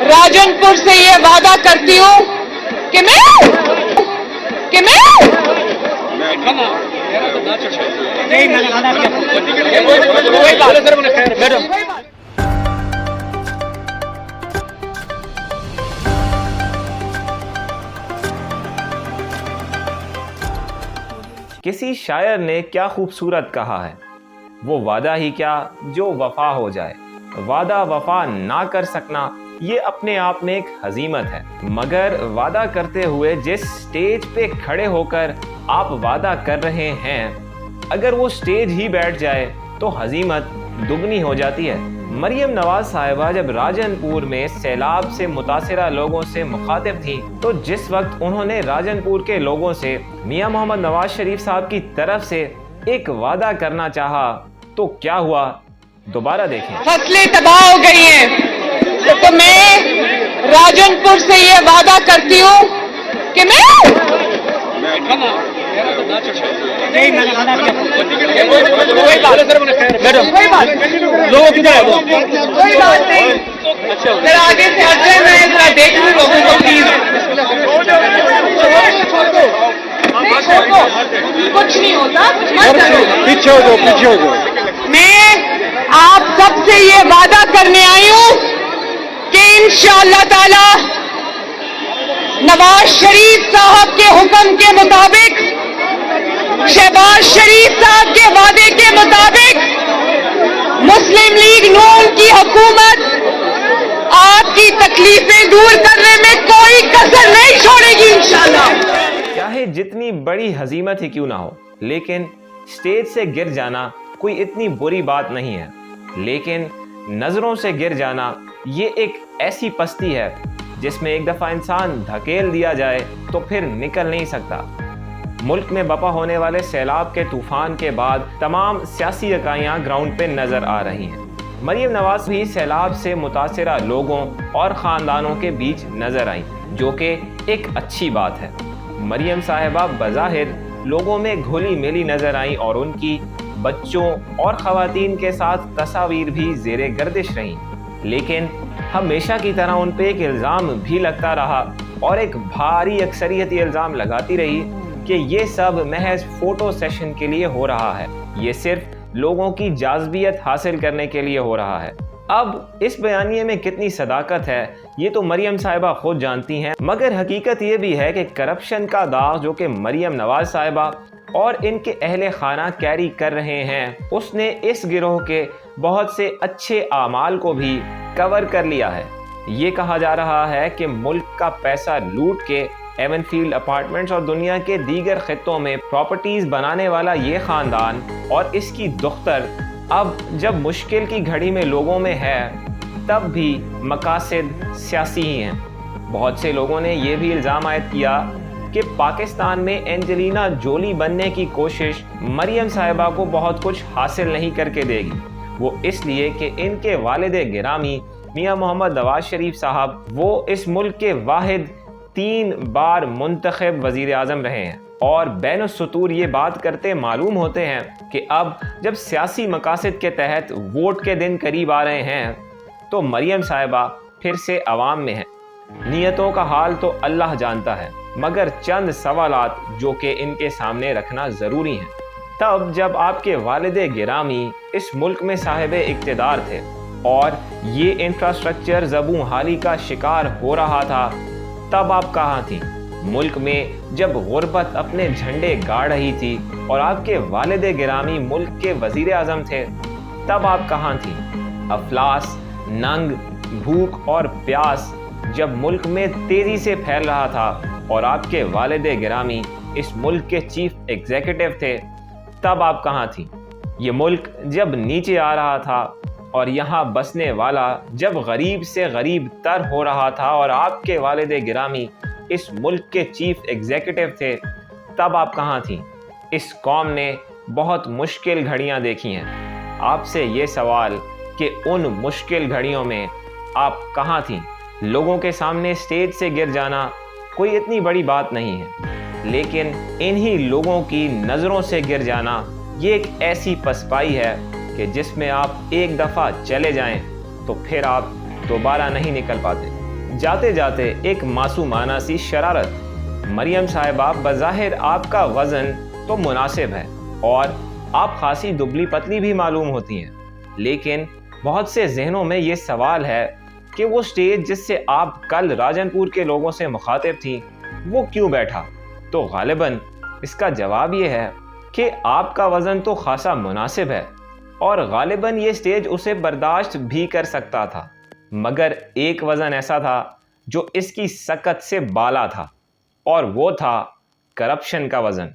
राजनपुर से ये वादा करती हूँ कि मैं किसी शायर ने क्या खूबसूरत कहा है, वो वादा ही क्या जो वफा हो जाए। वादा वफा ना कर सकना ये अपने आप में एक हजीमत है, मगर वादा करते हुए जिस स्टेज पे खड़े होकर आप वादा कर रहे हैं, अगर वो स्टेज ही बैठ जाए तो हजीमत दुगनी हो जाती है। मरियम नवाज साहिबा जब राजनपुर में सैलाब से मुतासिरा लोगों से मुखातिब थी, तो जिस वक्त उन्होंने राजनपुर के लोगों से मियां मोहम्मद नवाज शरीफ साहब की तरफ से एक वादा करना चाहा, तो क्या हुआ, दोबारा देखें। फसलें तबाह हो गई हैं, तो मैं राजनपुर से ये वादा करती हूँ कि कोई बात नहीं, जरा आगे से हट जाए, मैं जरा देख लूँ लोगों को, प्लीज कुछ नहीं होता, पीछे हो जाओ। मैं आप सबसे ये वादा करने आई हूँ कि इंशाअल्लाह ताला नवाज शरीफ साहब के हुक्म के मुताबिक, शहबाज शरीफ साहब के वादे के मुताबिक मुस्लिम लीग नून की हुकूमत आपकी तकलीफें दूर करने में कोई कसर नहीं छोड़ेगी इंशाअल्लाह। चाहे जितनी बड़ी हजीमत ही क्यों ना हो, लेकिन स्टेज से गिर जाना कोई इतनी बुरी बात नहीं है, लेकिन नजरों से गिर जाना ये एक ऐसी पस्ती है जिसमें एक दफा इंसान धकेल दिया जाए तो फिर निकल नहीं सकता। मुल्क में बपा होने वाले सैलाब के तूफान के बाद तमाम सियासी इकाइयां ग्राउंड पे नजर आ रही हैं। मरियम नवाज भी सैलाब से मुतासिरा लोगों और ख़ानदानों के बीच नजर आई, जो कि एक अच्छी बात है। मरियम साहिबा बज़ाहिर लोगों में घुली मिली नजर आई और उनकी बच्चों और ख़वातीन के साथ तस्वीर भी ज़ेरे गर्दिश रहीं, लेकिन हमेशा की तरह उन पे एक इल्ज़ाम भी लगता रहा और एक भारी अक्सरियती इल्ज़ाम लगाती रही कि ये सब महज फ़ोटो सेशन के लिए हो रहा है, ये सिर्फ लोगों की जाज़बियत हासिल करने के लिए हो रहा है। अब इस बयानिए में कितनी सदाकत है ये तो मरियम साहिबा खुद जानती हैं, मगर हकीकत ये भी है कि करप्शन का दाग जो कि मरियम नवाज साहिबा और इनके अहले खाना कैरी कर रहे हैं, उसने इस गिरोह के बहुत से अच्छे आमाल को भी कवर कर लिया है। ये कहा जा रहा है कि मुल्क का पैसा लूट के एवनफील्ड अपार्टमेंट्स और दुनिया के दीगर खित्तों में प्रॉपर्टीज बनाने वाला ये खानदान और इसकी दुख्तर अब जब मुश्किल की घड़ी में लोगों में है, तब भी मकासद सियासी ही हैं। बहुत से लोगों ने यह भी इल्ज़ाम आयद किया कि पाकिस्तान में एंजेलिना जोली बनने की कोशिश मरियम साहिबा को बहुत कुछ हासिल नहीं करके देगी। वो इसलिए कि इनके वालिद गिरामी मियां मोहम्मद नवाज शरीफ साहब वो इस मुल्क के वाहिद 3 बार मुंतखब वज़ीर आज़म रहे हैं और बैनुस्सुतूर ये बात करते मालूम होते हैं कि अब जब सियासी मकासद के तहत वोट के दिन करीब आ रहे हैं, तो मरियम साहिबा फिर से अवाम में है। नियतों का हाल तो अल्लाह जानता है, मगर चंद सवालात जो कि इनके सामने रखना ज़रूरी हैं। तब जब आपके वालिद गिरामी इस मुल्क में साहिब इक़्तिदार थे और ये इंफ्रास्ट्रक्चर ज़बूं हाली का शिकार हो रहा था, तब आप कहाँ थी? मुल्क में जब गुर्बत अपने झंडे गाड़ रही थी और आपके वालिद गिरामी मुल्क के वज़ीर आज़म थे, तब आप कहाँ थी? अफलास, नंग, भूख और प्यास जब मुल्क में तेज़ी से फैल रहा था और आपके वालिद गिरामी इस मुल्क के चीफ एग्जीक्यूटिव थे, तब आप कहाँ थी? ये मुल्क जब नीचे आ रहा था और यहाँ बसने वाला जब गरीब से गरीब तर हो रहा था और आपके वालिद गिरामी इस मुल्क के चीफ एग्जीक्यूटिव थे, तब आप कहाँ थी? इस कौम ने बहुत मुश्किल घड़ियाँ देखी हैं। आपसे ये सवाल कि उन मुश्किल घड़ियों में आप कहाँ थी? लोगों के सामने स्टेज से गिर जाना कोई इतनी बड़ी बात नहीं है, लेकिन इन्हीं लोगों की नज़रों से गिर जाना ये एक ऐसी पसपाई है कि जिसमें आप एक दफ़ा चले जाएं तो फिर आप दोबारा नहीं निकल पाते। جاتے جاتے ایک معصومانہ سی شرارت، مریم صاحبہ بظاہر آپ کا وزن تو مناسب ہے اور آپ خاصی دبلی پتلی بھی معلوم ہوتی ہیں، لیکن بہت سے ذہنوں میں یہ سوال ہے کہ وہ سٹیج جس سے آپ کل راجن پور کے لوگوں سے مخاطب تھیں وہ کیوں بیٹھا؟ تو غالباً اس کا جواب یہ ہے کہ آپ کا وزن تو خاصا مناسب ہے اور غالباً یہ سٹیج اسے برداشت بھی کر سکتا تھا، مگر ایک وزن ایسا تھا جو اس کی سکت سے بالا تھا اور وہ تھا کرپشن کا وزن۔